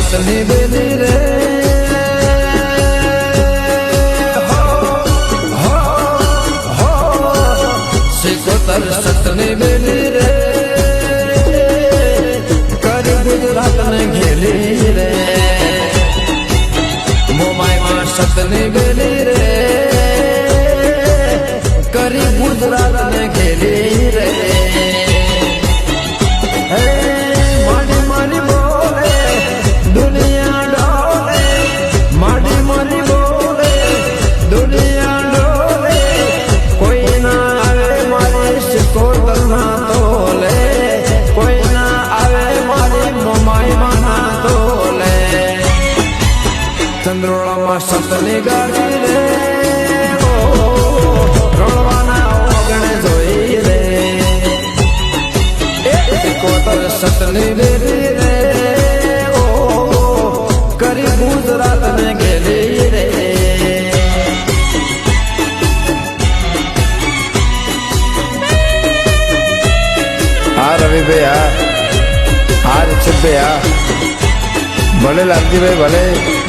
સતની બેલી રે સિકોતર સતની બેલી રે કરી ગુજરાત ને ઘેલી રે મોમાઈમાં સતની બેલી રે કરી ગુજરાત ને ઘેલી રે ચંદ્રોળામાં સતની ગાડી રે રણવાના ઓગણે જોઈ રે સિકોતર સતની બેલી રે કરી ગુજરાત ને ઘેરી રે હા રવિભાઈ હા રિષભભાઈ હા ભલે લાલજીભાઈ ભલે